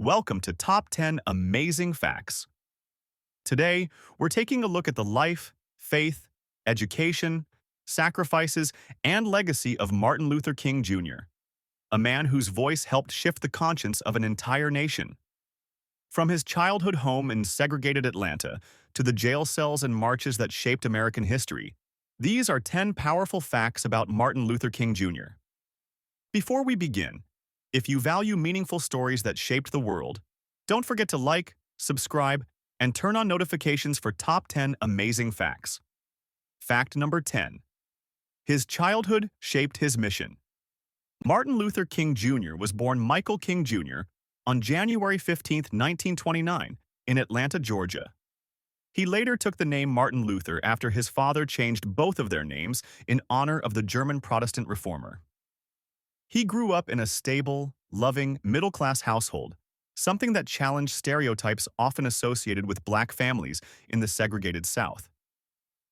Welcome to Top 10 Amazing Facts. Today, we're taking a look at the life, faith, education, sacrifices, and legacy of Martin Luther King Jr., a man whose voice helped shift the conscience of an entire nation. From his childhood home in segregated Atlanta to the jail cells and marches that shaped American history, these are 10 powerful facts about Martin Luther King Jr. Before we begin, if you value meaningful stories that shaped the world, don't forget to like, subscribe, and turn on notifications for top 10 amazing facts. Fact number 10. His childhood shaped his mission. Martin Luther King Jr. was born Michael King Jr. on January 15, 1929, in Atlanta, Georgia. He later took the name Martin Luther after his father changed both of their names in honor of the German Protestant reformer. He grew up in a stable, loving, middle-class household, something that challenged stereotypes often associated with black families in the segregated South.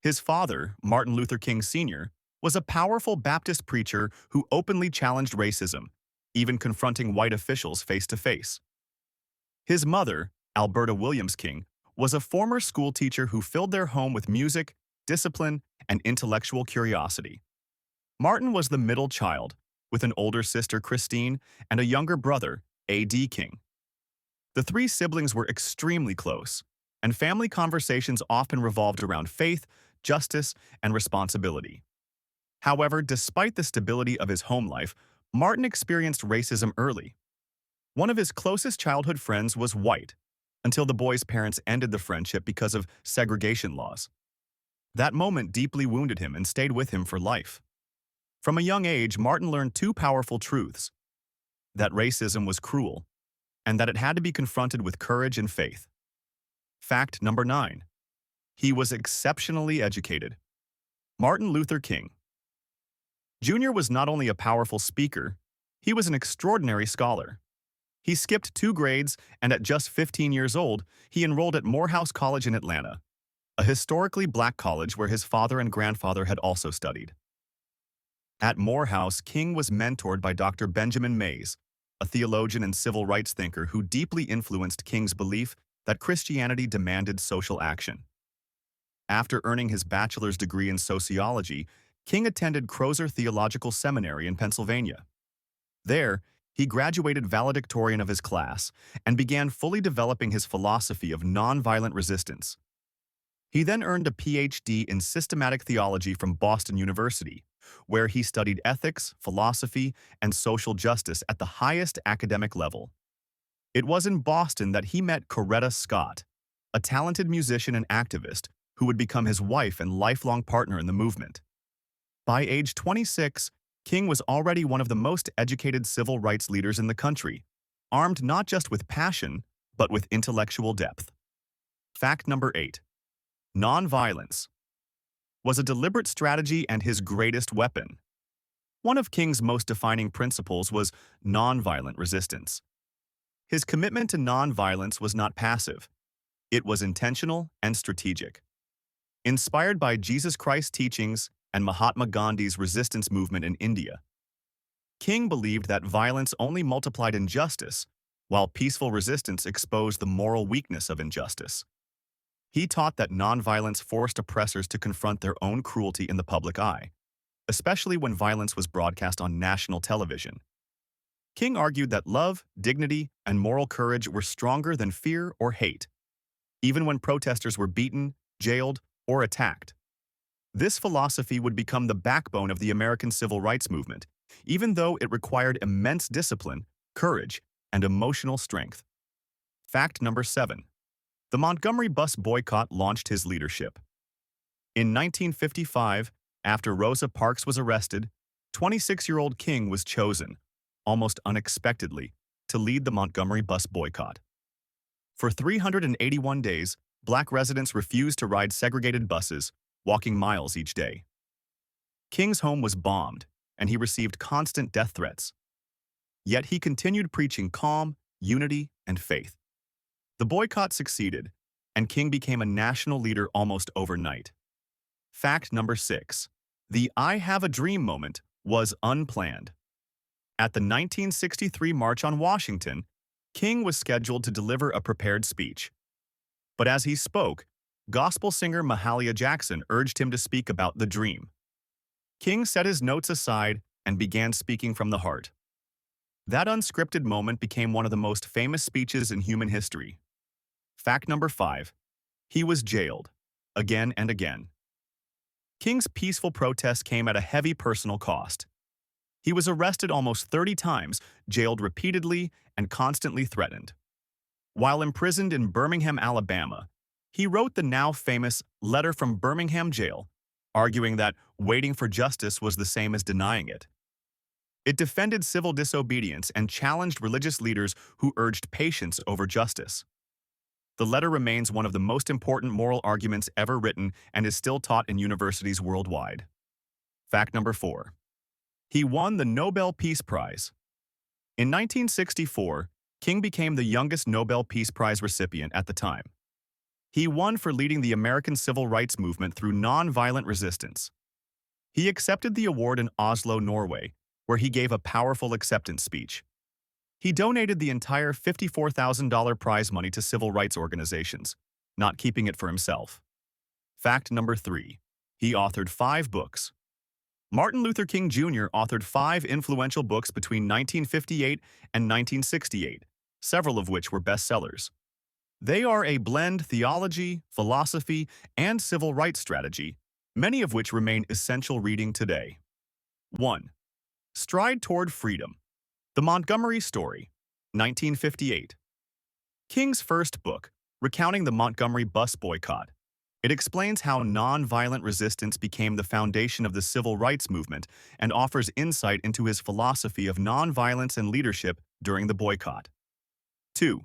His father, Martin Luther King Sr., was a powerful Baptist preacher who openly challenged racism, even confronting white officials face-to-face. His mother, Alberta Williams King, was a former schoolteacher who filled their home with music, discipline, and intellectual curiosity. Martin was the middle child, with an older sister, Christine, and a younger brother, A.D. King. The three siblings were extremely close, and family conversations often revolved around faith, justice, and responsibility. However, despite the stability of his home life, Martin experienced racism early. One of his closest childhood friends was white, until the boy's parents ended the friendship because of segregation laws. That moment deeply wounded him and stayed with him for life. From a young age, Martin learned two powerful truths: that racism was cruel, and that it had to be confronted with courage and faith. Fact number 9. He was exceptionally educated. Martin Luther King Jr. was not only a powerful speaker, he was an extraordinary scholar. He skipped 2 grades, and at just 15 years old, he enrolled at Morehouse College in Atlanta, a historically black college where his father and grandfather had also studied. At Morehouse, King was mentored by Dr. Benjamin Mays, a theologian and civil rights thinker who deeply influenced King's belief that Christianity demanded social action. After earning his bachelor's degree in sociology, King attended Crozer Theological Seminary in Pennsylvania. There, he graduated valedictorian of his class and began fully developing his philosophy of nonviolent resistance. He then earned a Ph.D. in systematic theology from Boston University, where he studied ethics, philosophy, and social justice at the highest academic level. It was in Boston that he met Coretta Scott, a talented musician and activist who would become his wife and lifelong partner in the movement. By age 26, King was already one of the most educated civil rights leaders in the country, armed not just with passion, but with intellectual depth. Fact number 8. Nonviolence was a deliberate strategy and his greatest weapon. One of King's most defining principles was nonviolent resistance. His commitment to nonviolence was not passive. It was intentional and strategic. Inspired by Jesus Christ's teachings and Mahatma Gandhi's resistance movement in India, King believed that violence only multiplied injustice, while peaceful resistance exposed the moral weakness of injustice. He taught that nonviolence forced oppressors to confront their own cruelty in the public eye, especially when violence was broadcast on national television. King argued that love, dignity, and moral courage were stronger than fear or hate, even when protesters were beaten, jailed, or attacked. This philosophy would become the backbone of the American civil rights movement, even though it required immense discipline, courage, and emotional strength. Fact number 7. The Montgomery Bus Boycott launched his leadership. In 1955, after Rosa Parks was arrested, 26-year-old King was chosen, almost unexpectedly, to lead the Montgomery Bus Boycott. For 381 days, black residents refused to ride segregated buses, walking miles each day. King's home was bombed, and he received constant death threats. Yet he continued preaching calm, unity, and faith. The boycott succeeded, and King became a national leader almost overnight. Fact number 6. The "I have a dream" moment was unplanned. At the 1963 March on Washington, King was scheduled to deliver a prepared speech. But as he spoke, gospel singer Mahalia Jackson urged him to speak about the dream. King set his notes aside and began speaking from the heart. That unscripted moment became one of the most famous speeches in human history. Fact number 5. He was jailed, again and again. King's peaceful protest came at a heavy personal cost. He was arrested almost 30 times, jailed repeatedly, and constantly threatened. While imprisoned in Birmingham, Alabama, he wrote the now famous Letter from Birmingham Jail, arguing that waiting for justice was the same as denying it. It defended civil disobedience and challenged religious leaders who urged patience over justice. The letter remains one of the most important moral arguments ever written and is still taught in universities worldwide. Fact number 4. He won the Nobel Peace Prize. In 1964, King became the youngest Nobel Peace Prize recipient at the time. He won for leading the American civil rights movement through nonviolent resistance. He accepted the award in Oslo, Norway, where he gave a powerful acceptance speech. He donated the entire $54,000 prize money to civil rights organizations, not keeping it for himself. Fact number 3. He authored 5 books. Martin Luther King Jr. authored 5 influential books between 1958 and 1968, several of which were bestsellers. They are a blend theology, philosophy, and civil rights strategy, many of which remain essential reading today. 1. Stride Toward Freedom. The Montgomery Story, 1958. King's first book, recounting the Montgomery Bus Boycott. It explains how nonviolent resistance became the foundation of the civil rights movement and offers insight into his philosophy of nonviolence and leadership during the boycott. 2.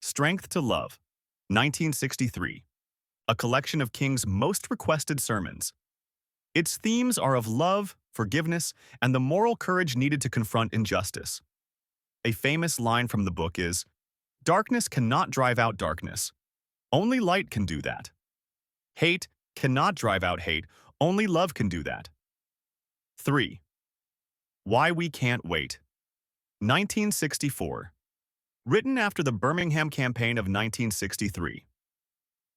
Strength to Love, 1963. A collection of King's most requested sermons. Its themes are of love, forgiveness, and the moral courage needed to confront injustice. A famous line from the book is, "Darkness cannot drive out darkness. Only light can do that. Hate cannot drive out hate. Only love can do that." 3. Why We Can't Wait, 1964. Written after the Birmingham campaign of 1963.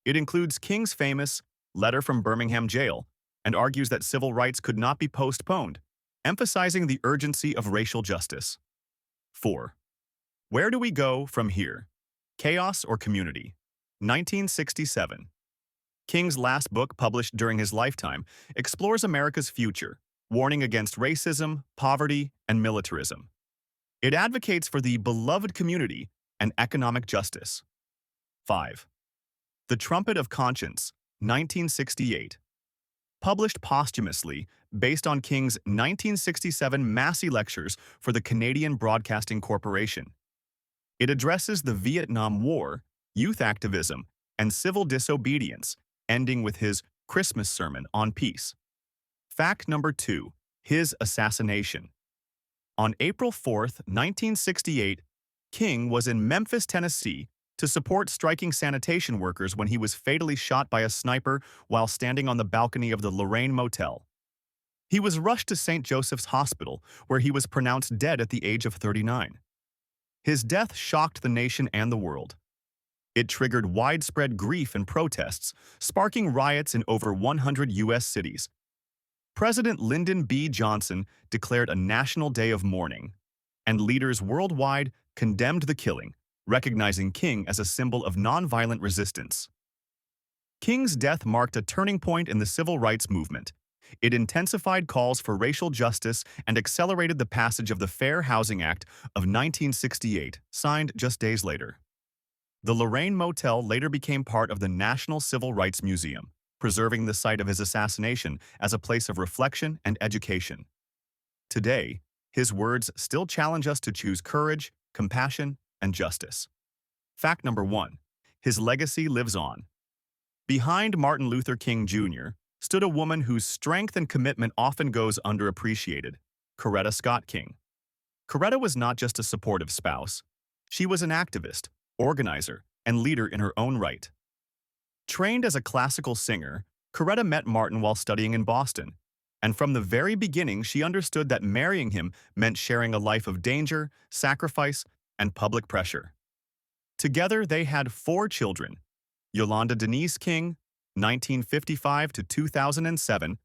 It includes King's famous Letter from Birmingham Jail and argues that civil rights could not be postponed, emphasizing the urgency of racial justice. 4. Where Do We Go From Here? Chaos or Community, 1967. King's last book, published during his lifetime, explores America's future, warning against racism, poverty, and militarism. It advocates for the beloved community and economic justice. 5. The Trumpet of Conscience, 1968. Published posthumously, based on King's 1967 Massey Lectures for the Canadian Broadcasting Corporation. It addresses the Vietnam War, youth activism, and civil disobedience, ending with his Christmas sermon on peace. Fact number 2. His assassination. On April 4, 1968, King was in Memphis, Tennessee, to support striking sanitation workers when he was fatally shot by a sniper while standing on the balcony of the Lorraine Motel. He was rushed to St. Joseph's Hospital, where he was pronounced dead at the age of 39. His death shocked the nation and the world. It triggered widespread grief and protests, sparking riots in over 100 U.S. cities. President Lyndon B. Johnson declared a national day of mourning, and leaders worldwide condemned the killing, recognizing King as a symbol of nonviolent resistance. King's death marked a turning point in the civil rights movement. It intensified calls for racial justice and accelerated the passage of the Fair Housing Act of 1968, signed just days later. The Lorraine Motel later became part of the National Civil Rights Museum, preserving the site of his assassination as a place of reflection and education. Today, his words still challenge us to choose courage, compassion, and justice. Fact number 1. His legacy lives on. Behind Martin Luther King Jr. stood a woman whose strength and commitment often goes underappreciated, Coretta Scott King. Coretta was not just a supportive spouse. She was an activist, organizer, and leader in her own right. Trained as a classical singer, Coretta met Martin while studying in Boston, and from the very beginning she understood that marrying him meant sharing a life of danger, sacrifice, and public pressure. Together, they had 4 children. Yolanda Denise King, 1955 to 2007,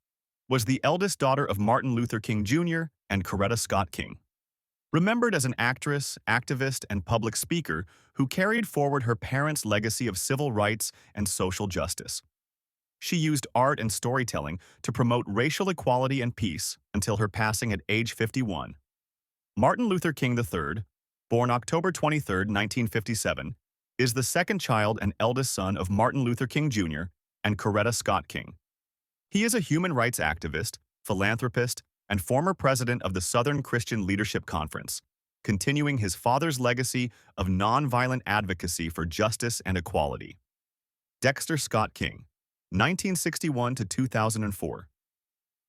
was the eldest daughter of Martin Luther King Jr. and Coretta Scott King. Remembered as an actress, activist, and public speaker who carried forward her parents' legacy of civil rights and social justice. She used art and storytelling to promote racial equality and peace until her passing at age 51. Martin Luther King III, born October 23, 1957, is the second child and eldest son of Martin Luther King Jr. and Coretta Scott King. He is a human rights activist, philanthropist, and former president of the Southern Christian Leadership Conference, continuing his father's legacy of nonviolent advocacy for justice and equality. Dexter Scott King, 1961 to 2004.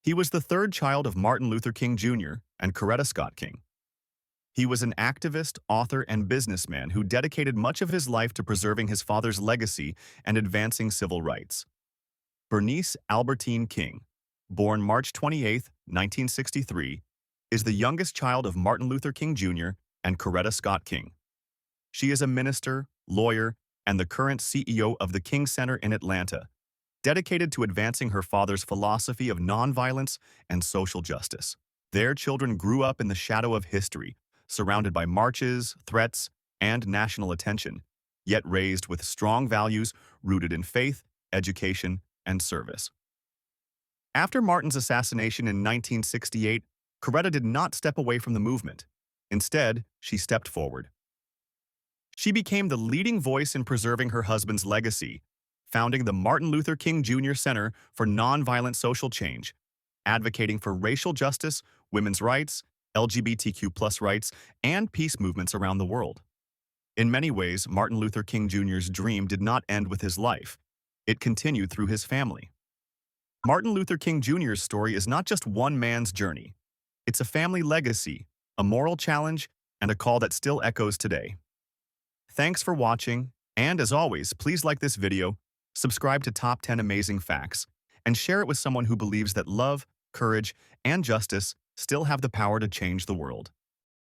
He was the third child of Martin Luther King Jr. and Coretta Scott King. He was an activist, author, and businessman who dedicated much of his life to preserving his father's legacy and advancing civil rights. Bernice Albertine King, born March 28, 1963, is the youngest child of Martin Luther King Jr. and Coretta Scott King. She is a minister, lawyer, and the current CEO of the King Center in Atlanta, dedicated to advancing her father's philosophy of nonviolence and social justice. Their children grew up in the shadow of history, surrounded by marches, threats, and national attention, yet raised with strong values rooted in faith, education, and service. After Martin's assassination in 1968, Coretta did not step away from the movement. Instead, she stepped forward. She became the leading voice in preserving her husband's legacy, founding the Martin Luther King Jr. Center for Nonviolent Social Change, advocating for racial justice, women's rights, LGBTQ+ rights, and peace movements around the world. In many ways, Martin Luther King Jr.'s dream did not end with his life. It continued through his family. Martin Luther King Jr.'s story is not just one man's journey. It's a family legacy, a moral challenge, and a call that still echoes today. Thanks for watching, and as always, please like this video, subscribe to Top 10 Amazing Facts, and share it with someone who believes that love, courage, and justice still have the power to change the world.